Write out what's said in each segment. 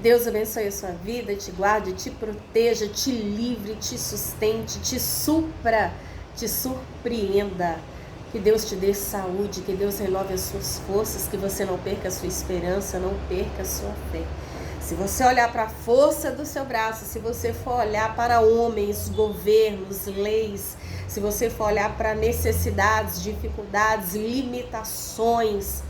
Deus abençoe a sua vida, te guarde, te proteja, te livre, te sustente, te supra, te surpreenda. Que Deus te dê saúde, que Deus renove as suas forças, que você não perca a sua esperança, não perca a sua fé. Se você olhar para a força do seu braço, se você for olhar para homens, governos, leis, se você for olhar para necessidades, dificuldades, limitações,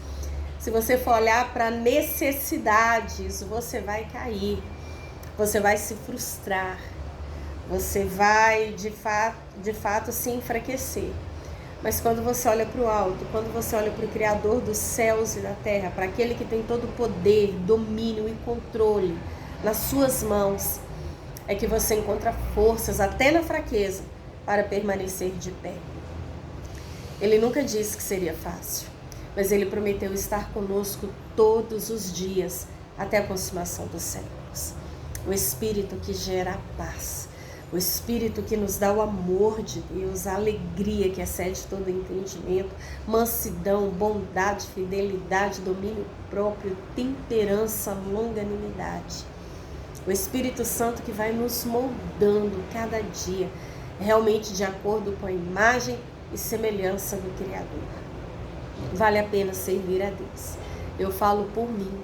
se você for olhar para necessidades, você vai cair, você vai se frustrar, você vai de fato se enfraquecer. Mas quando você olha para o alto, quando você olha para o Criador dos céus e da terra, para aquele que tem todo o poder, domínio e controle nas suas mãos, é que você encontra forças até na fraqueza para permanecer de pé. Ele nunca disse que seria fácil, mas ele prometeu estar conosco todos os dias até a consumação dos séculos. O Espírito que gera a paz, o Espírito que nos dá o amor de Deus, a alegria que excede todo entendimento, mansidão, bondade, fidelidade, domínio próprio, temperança, longanimidade. O Espírito Santo que vai nos moldando cada dia, realmente de acordo com a imagem e semelhança do Criador. Vale a pena servir a Deus. Eu falo por mim,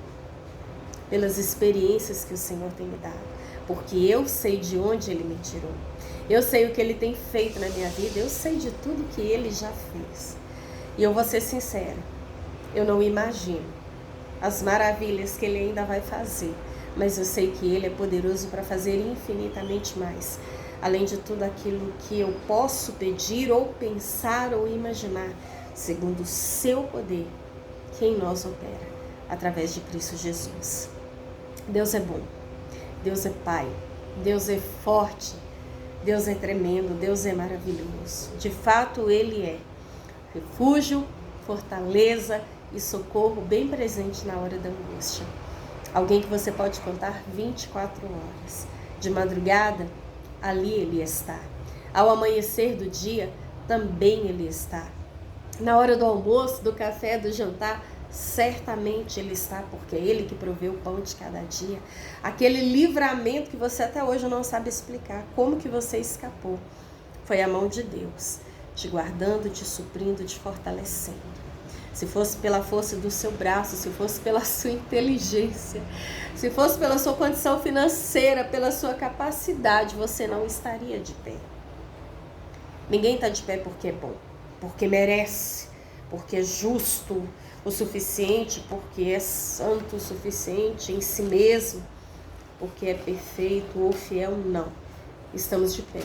pelas experiências que o Senhor tem me dado. Porque eu sei de onde Ele me tirou. Eu sei o que Ele tem feito na minha vida. Eu sei de tudo que Ele já fez. E eu vou ser sincera, eu não imagino as maravilhas que Ele ainda vai fazer. Mas eu sei que Ele é poderoso para fazer infinitamente mais. Além de tudo aquilo que eu posso pedir ou pensar ou imaginar, segundo o seu poder, que em nós opera, através de Cristo Jesus. Deus é bom. Deus é Pai, Deus é forte, Deus é tremendo, Deus é maravilhoso. De fato, Ele é refúgio, fortaleza e socorro bem presente na hora da angústia. Alguém que você pode contar 24 horas. De madrugada, ali Ele está. Ao amanhecer do dia, também Ele está. Na hora do almoço, do café, do jantar, certamente Ele está, porque é Ele que provê o pão de cada dia. Aquele livramento que você até hoje não sabe explicar, como que você escapou, foi a mão de Deus, te guardando, te suprindo, te fortalecendo. Se fosse pela força do seu braço, se fosse pela sua inteligência, se fosse pela sua condição financeira, pela sua capacidade, você não estaria de pé. Ninguém está de pé porque é bom, porque merece, porque é justo o suficiente, porque é santo o suficiente em si mesmo, porque é perfeito ou fiel, não. Estamos de pé,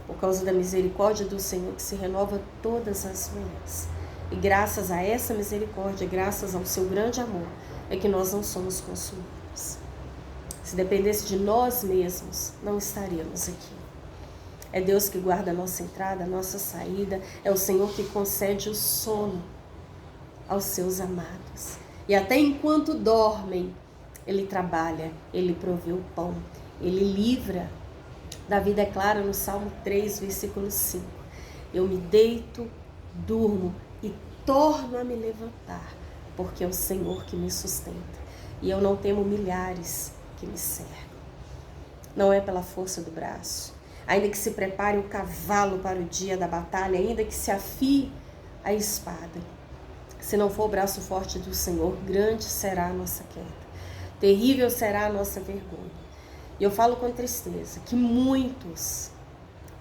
por causa da misericórdia do Senhor que se renova todas as manhãs. E graças a essa misericórdia, graças ao seu grande amor, é que nós não somos consumidos. Se dependesse de nós mesmos, não estaríamos aqui. É Deus que guarda a nossa entrada, a nossa saída, é o Senhor que concede o sono aos seus amados. E até enquanto dormem, Ele trabalha, Ele provê o pão, Ele livra. Davi declara no Salmo 3, versículo 5: eu me deito, durmo e torno a me levantar, porque é o Senhor que me sustenta. E eu não temo milhares que me cercam. Não é pela força do braço. Ainda que se prepare o cavalo para o dia da batalha, ainda que se afie a espada, se não for o braço forte do Senhor, grande será a nossa queda, terrível será a nossa vergonha. E eu falo com tristeza que muitos,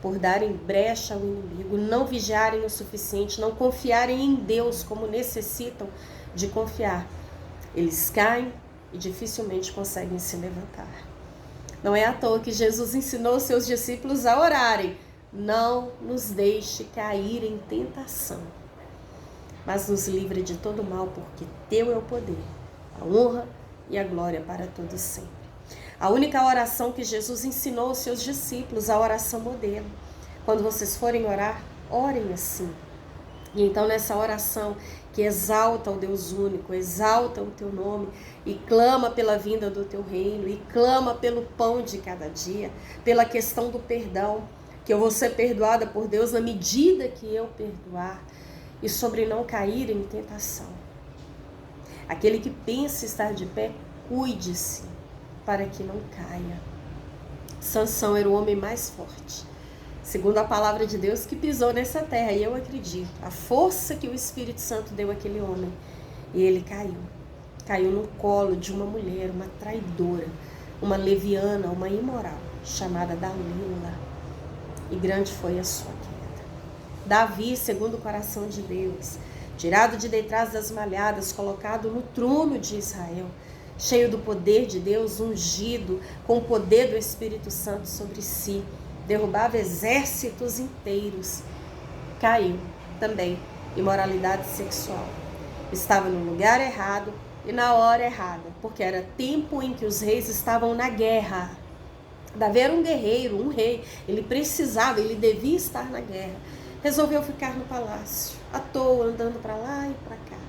por darem brecha ao inimigo, não vigiarem o suficiente, não confiarem em Deus como necessitam de confiar, eles caem e dificilmente conseguem se levantar. Não é à toa que Jesus ensinou os seus discípulos a orarem: não nos deixe cair em tentação, mas nos livre de todo mal, porque teu é o poder, a honra e a glória para todos sempre. A única oração que Jesus ensinou aos seus discípulos, a oração modelo. Quando vocês forem orar, orem assim. E então nessa oração que exalta o Deus único, exalta o teu nome e clama pela vinda do teu reino e clama pelo pão de cada dia, pela questão do perdão, que eu vou ser perdoada por Deus na medida que eu perdoar, e sobre não cair em tentação. Aquele que pensa estar de pé, cuide-se, para que não caia. Sansão era o homem mais forte, segundo a palavra de Deus, que pisou nessa terra. E eu acredito, a força que o Espírito Santo deu àquele homem. E ele caiu. Caiu no colo de uma mulher, uma traidora, uma leviana, uma imoral, chamada Dalila. E grande foi a sua queda. Davi, segundo o coração de Deus, tirado de detrás das malhadas, colocado no trono de Israel, cheio do poder de Deus, ungido com o poder do Espírito Santo sobre si, derrubava exércitos inteiros. Caiu também imoralidade sexual. Estava no lugar errado e na hora errada, porque era tempo em que os reis estavam na guerra. Davi era um guerreiro, um rei, ele precisava, ele devia estar na guerra. Resolveu ficar no palácio, à toa, andando para lá e para cá.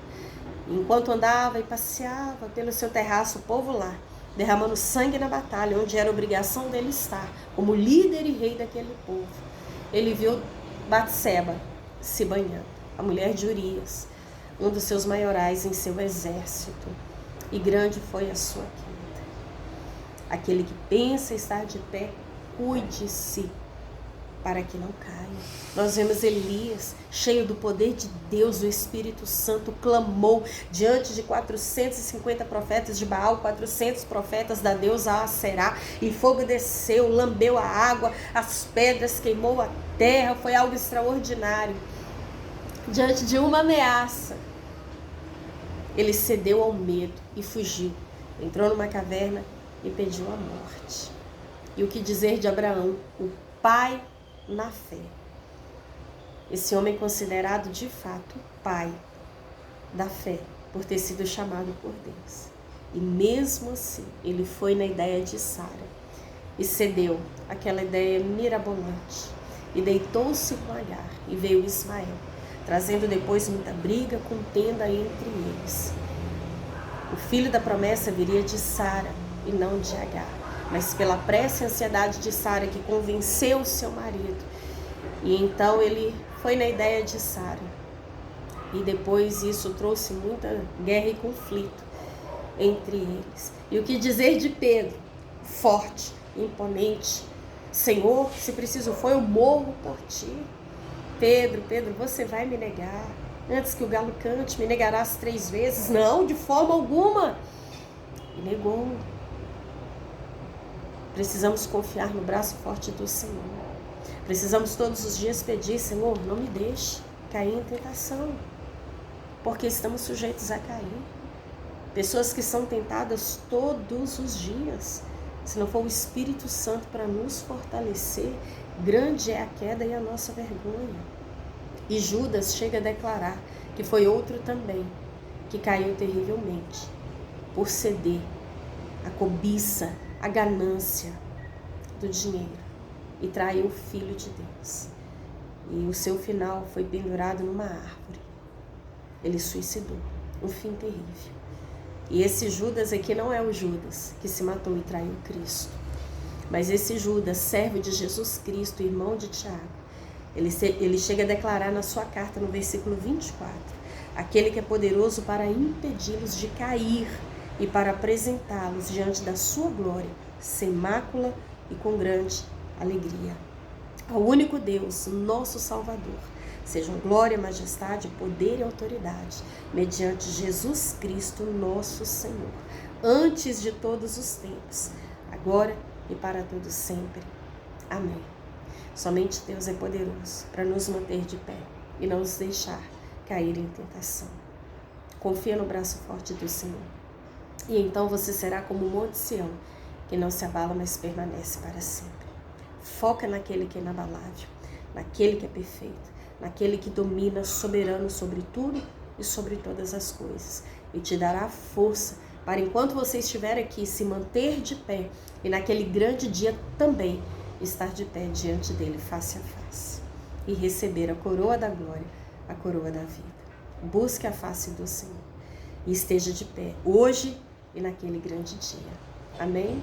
Enquanto andava e passeava pelo seu terraço, o povo lá, derramando sangue na batalha, onde era obrigação dele estar, como líder e rei daquele povo. Ele viu Batseba se banhando, a mulher de Urias, um dos seus maiorais em seu exército, e grande foi a sua queda. Aquele que pensa estar de pé, cuide-se para que não caia. Nós vemos Elias, cheio do poder de Deus, o Espírito Santo, clamou diante de 450 profetas de Baal, 400 profetas da deusa Aserá, e fogo desceu, lambeu a água, as pedras, queimou a terra. Foi algo extraordinário. Diante de uma ameaça, ele cedeu ao medo e fugiu. Entrou numa caverna e pediu a morte. E o que dizer de Abraão, o pai na fé? Esse homem considerado de fato pai da fé, por ter sido chamado por Deus. E mesmo assim, ele foi na ideia de Sara e cedeu àquela ideia mirabolante e deitou-se com Agar, e veio Ismael, trazendo depois muita briga, contenda entre eles. O filho da promessa viria de Sara e não de Agar, mas pela pressa e ansiedade de Sara, que convenceu o seu marido. E então ele foi na ideia de Sara. E depois isso trouxe muita guerra e conflito entre eles. E o que dizer de Pedro? Forte, imponente. Senhor, se preciso for, eu morro por ti. Pedro, você vai me negar. Antes que o galo cante, me negarás 3 vezes. Não, de forma alguma. E negou. Precisamos confiar no braço forte do Senhor. Precisamos todos os dias pedir: Senhor, não me deixe cair em tentação, porque estamos sujeitos a cair. Pessoas que são tentadas todos os dias. Se não for o Espírito Santo para nos fortalecer, grande é a queda e a nossa vergonha. E Judas chega a declarar que foi outro também que caiu terrivelmente por ceder à cobiça, à ganância do dinheiro, e traiu o Filho de Deus. E o seu final foi pendurado numa árvore. Ele suicidou. Um fim terrível. E esse Judas aqui não é o Judas que se matou e traiu Cristo, mas esse Judas, servo de Jesus Cristo, irmão de Tiago. Ele chega a declarar na sua carta, no versículo 24, aquele que é poderoso para impedi-los de cair e para apresentá-los diante da sua glória, sem mácula e com grande alegria. Ao único Deus, nosso Salvador, sejam glória, majestade, poder e autoridade, mediante Jesus Cristo, nosso Senhor, antes de todos os tempos, agora e para todos sempre. Amém. Somente Deus é poderoso para nos manter de pé e não nos deixar cair em tentação. Confia no braço forte do Senhor. E então você será como o Monte Sião, que não se abala, mas permanece para sempre. Foca naquele que é inabalável, naquele que é perfeito, naquele que domina, soberano sobre tudo e sobre todas as coisas. E te dará força para, enquanto você estiver aqui, se manter de pé e naquele grande dia também estar de pé diante dele, face a face, e receber a coroa da glória, a coroa da vida. Busque a face do Senhor e esteja de pé hoje e naquele grande dia. Amém?